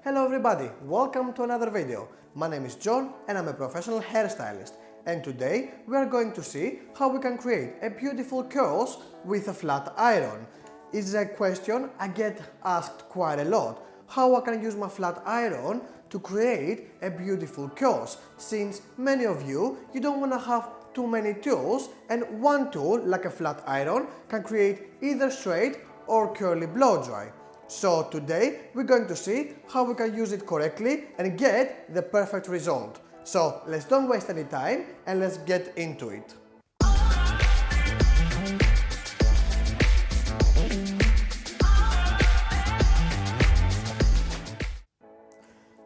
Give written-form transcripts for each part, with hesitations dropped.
Hello everybody, welcome to another video. My name is John and I'm a professional hairstylist, and today we are going to see how we can create a beautiful curls with a flat iron. It's a question I get asked quite a lot, how I can use my flat iron to create a beautiful curls, since many of you don't want to have too many tools, and one tool like a flat iron can create either straight or curly blow dry. So today we're going to see how we can use it correctly and get the perfect result. So let's don't waste any time and let's get into it.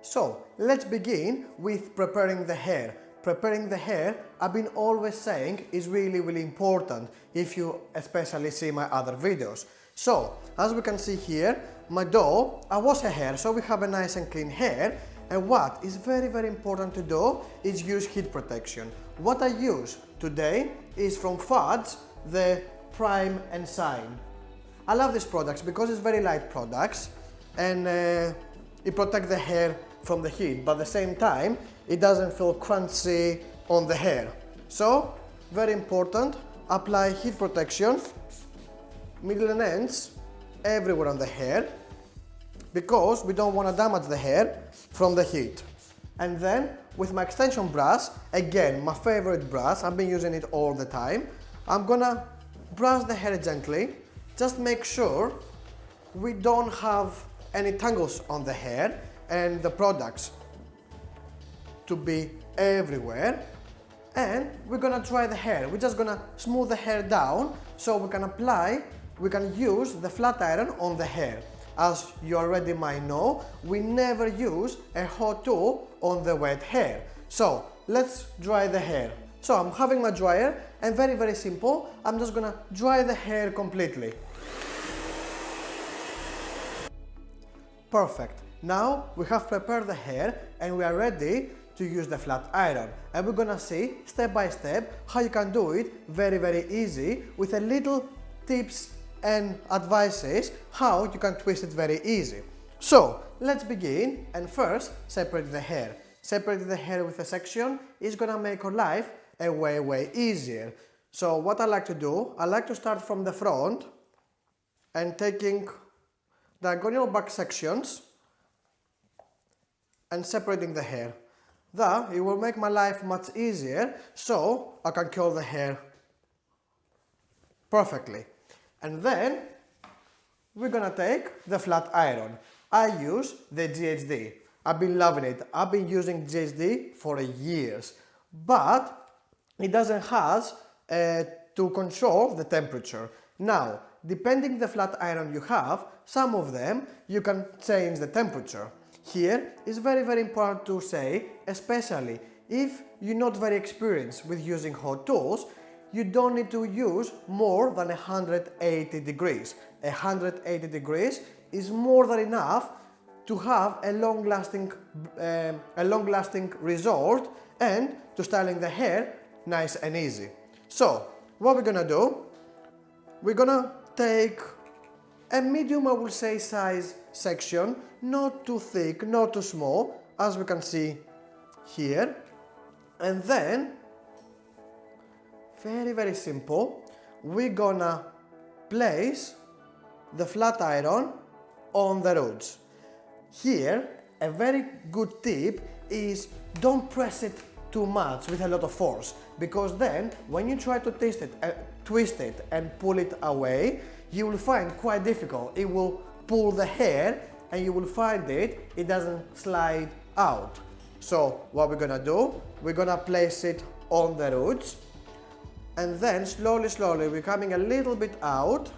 So let's begin with preparing the hair. Preparing the hair, I've been always saying, is really important if you especially see my other videos. So as we can see here, my dough, I wash her hair so we have a nice and clean hair, and what is very important to do is use heat protection. What I use today is from Fudge, the Prime and Shine. I love these products because it's very light products and it protects the hair from the heat, but at the same time it doesn't feel crunchy on the hair. So very important, apply heat protection middle and ends everywhere on the hair, because we don't want to damage the hair from the heat. And then with my extension brush, again my favorite brush, I've been using it all the time, I'm gonna brush the hair gently, just make sure we don't have any tangles on the hair and the products to be everywhere. And we're gonna dry the hair, we're just gonna smooth the hair down so we can use the flat iron on the hair. As you already might know, we never use a hot tool on the wet hair. So let's dry the hair. So I'm having my dryer and very simple, I'm just gonna dry the hair completely. Perfect. Now we have prepared the hair and we are ready to use the flat iron, and we're gonna see step by step how you can do it very easy with a little tips and advices how you can twist it very easy. So let's begin, and first separate the hair. Separating the hair with a section is gonna make our life a way easier. So what I like to do, I like to start from the front and taking diagonal back sections and separating the hair. That it will make my life much easier, so I can curl the hair perfectly. And then we're gonna take the flat iron. I use the GHD. I've been loving it. I've been using GHD for years, but it doesn't have to control the temperature. Now, depending the flat iron you have, some of them you can change the temperature. Here is very important to say, especially if you're not very experienced with using hot tools, you don't need to use more than 180 degrees. 180 degrees is more than enough to have a long-lasting result and to styling the hair nice and easy. So what we're gonna do, we're gonna take a medium, I will say, size section, not too thick, not too small, as we can see here, and then very simple, we're gonna place the flat iron on the roots. Here, a very good tip is don't press it too much with a lot of force, because then when you try to twist it and pull it away, you will find quite difficult. It will pull the hair and you will find it doesn't slide out. So what we're gonna do, we're gonna place it on the roots, and then slowly we're coming a little bit out.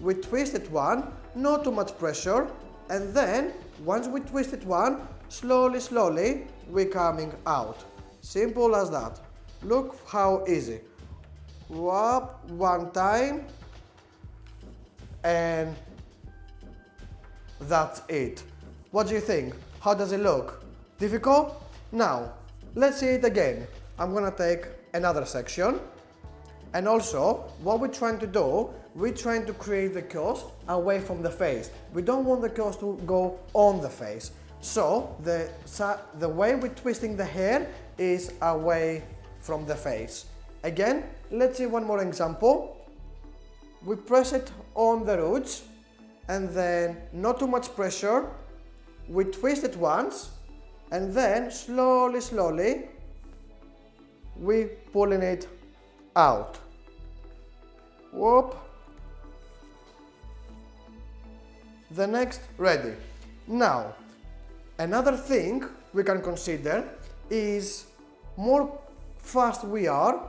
We twist it one, not too much pressure, and then once we twist it one, slowly we're coming out. Simple as that. Look how easy. Whoop, one time, and that's it. What do you think? How does it look? Difficult? Now, let's see it again. I'm gonna take another section. And also, what we're trying to do, we're trying to create the curls away from the face. We don't want the curls to go on the face. So the way we're twisting the hair is away from the face. Again, let's see one more example. We press it on the roots and then not too much pressure. We twist it once and then slowly we pulling it out. Whoop. The next ready. Now, another thing we can consider is more fast we are,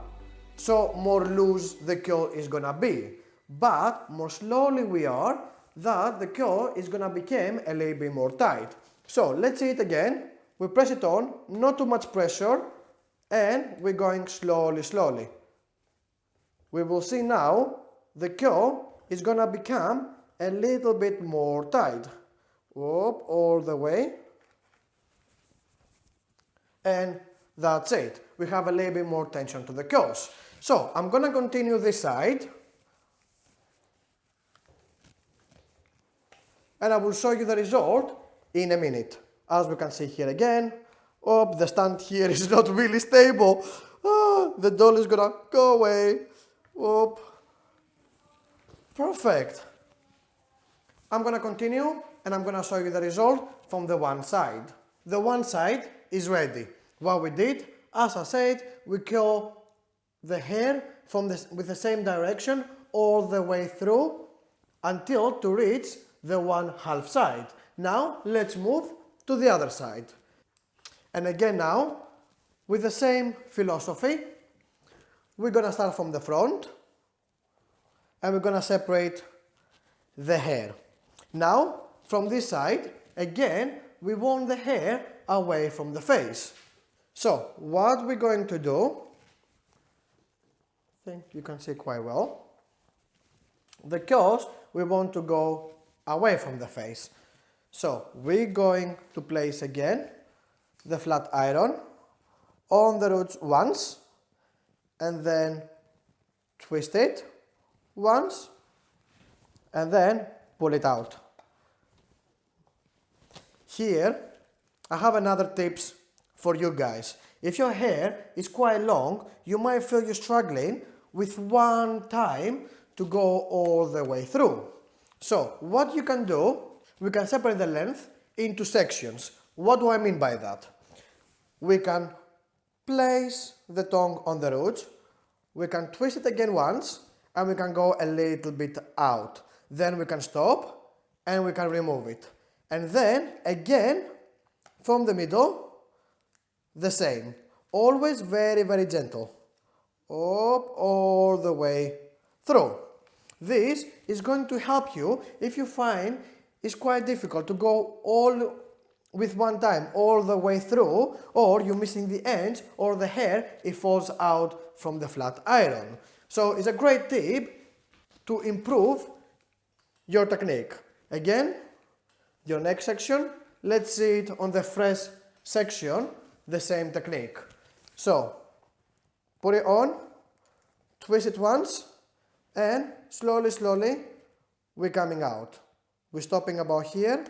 so more loose the curl is gonna be. But more slowly we are, that the curl is gonna become a little bit more tight. So let's see it again. We press it on, not too much pressure, and we're going slowly. We will see now the curl is gonna become a little bit more tight. Whoop, all the way. And that's it. We have a little bit more tension to the curls. So I'm gonna continue this side. And I will show you the result in a minute. As we can see here again. Oh, the stand here is not really stable. Oh, the doll is gonna go away. Whoop. Perfect. I'm gonna continue and I'm gonna show you the result from the one side. The one side is ready. What we did, as I said, we curl the hair with the same direction all the way through until to reach the one half side. Now let's move to the other side. And again now, with the same philosophy, we're gonna start from the front and we're gonna separate the hair. Now, from this side, again, we want the hair away from the face. So, what we're going to do, I think you can see quite well, the curls we want to go away from the face. So, we're going to place again the flat iron on the roots once, and then twist it once, and then pull it out. Here, I have another tips for you guys. If your hair is quite long, you might feel you're struggling with one time to go all the way through. So, what you can do, we can separate the length into sections. What do I mean by that? We can place the tongue on the roots, we can twist it again once, and we can go a little bit out. Then we can stop, and we can remove it. And then, again, from the middle, the same. Always very gentle. Up, all the way through. This is going to help you if you find it's quite difficult to go all with one time all the way through, or you're missing the ends, or the hair, it falls out from the flat iron. So it's a great tip to improve your technique. Again, your next section, let's see it on the fresh section, the same technique. So, put it on, twist it once, and slowly, we're coming out. We're stopping about here,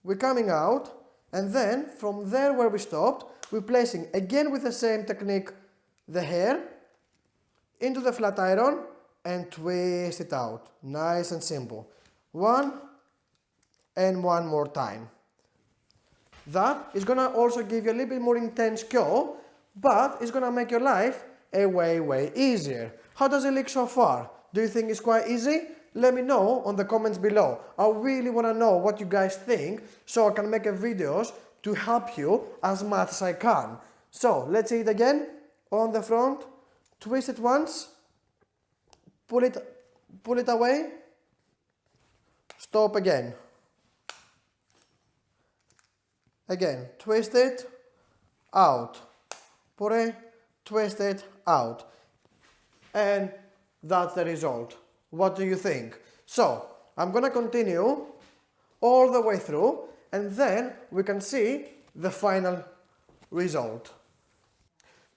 we're coming out, and then from there where we stopped, we're placing again with the same technique the hair into the flat iron and twist it out. Nice and simple. One and one more time. That is gonna also give you a little bit more intense curl, but it's gonna make your life a way easier. How does it look so far? Do you think it's quite easy? Let me know on the comments below. I really wanna know what you guys think so I can make videos to help you as much as I can. So let's see it again. On the front, twist it once, pull it away, stop again. Again, twist it, out, put it, twist it, out. And that's the result. What do you think? So, I'm gonna continue all the way through and then we can see the final result.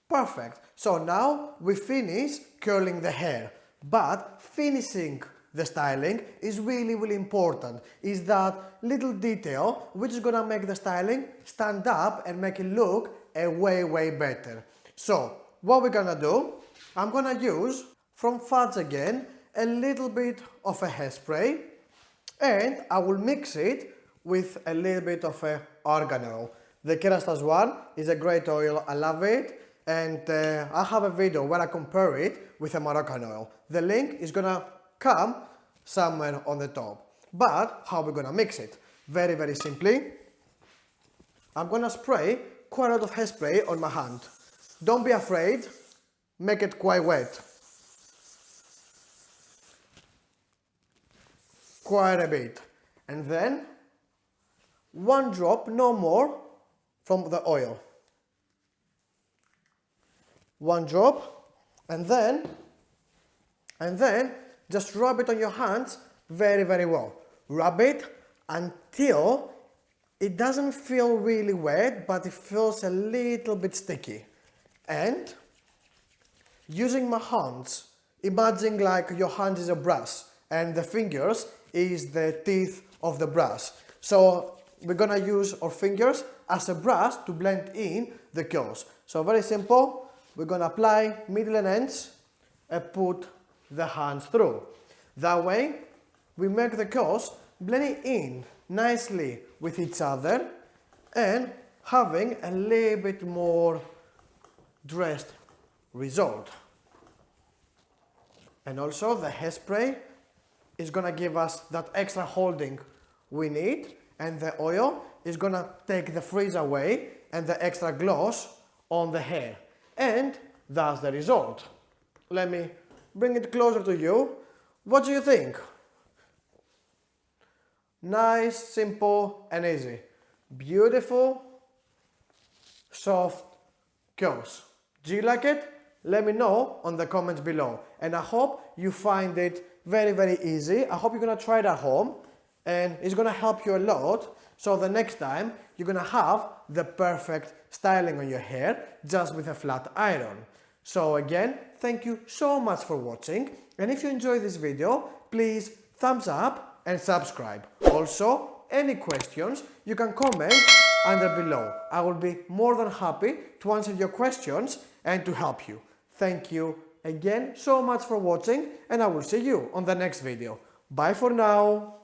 Perfect. So now we finish curling the hair, but finishing the styling is really important. Is that little detail which is gonna make the styling stand up and make it look way better. So what we're gonna do, I'm gonna use from Fudge again a little bit of a hairspray, and I will mix it with a little bit of a argan oil. The Kerastase one is a great oil, I love it, and I have a video where I compare it with a Moroccan oil. The link is gonna come somewhere on the top. But how are we gonna mix it? Very simply, I'm gonna spray quite a lot of hairspray on my hand. Don't be afraid, make it quite wet. Quite a bit. And then, one drop, no more, from the oil. One drop, and then just rub it on your hands very well. Rub it until it doesn't feel really wet, but it feels a little bit sticky. And using my hands, imagine like your hand is a brush and the fingers is the teeth of the brush. So we're gonna use our fingers as a brush to blend in the curls. So very simple, we're gonna apply middle and ends and put the hands through. That way we make the curls blending in nicely with each other and having a little bit more dressed result. And also the hairspray is gonna give us that extra holding we need, and the oil is gonna take the frizz away and the extra gloss on the hair. And that's the result. Let me bring it closer to you. What do you think? Nice, simple and easy. Beautiful, soft curls. Do you like it? Let me know on the comments below. And I hope you find it very easy. I hope you're gonna try it at home and it's gonna help you a lot. So the next time you're gonna have the perfect styling on your hair just with a flat iron. So again, thank you so much for watching. And if you enjoyed this video, please thumbs up and subscribe. Also, any questions you can comment under below. I will be more than happy to answer your questions and to help you. Thank you again so much for watching, and I will see you on the next video. Bye for now.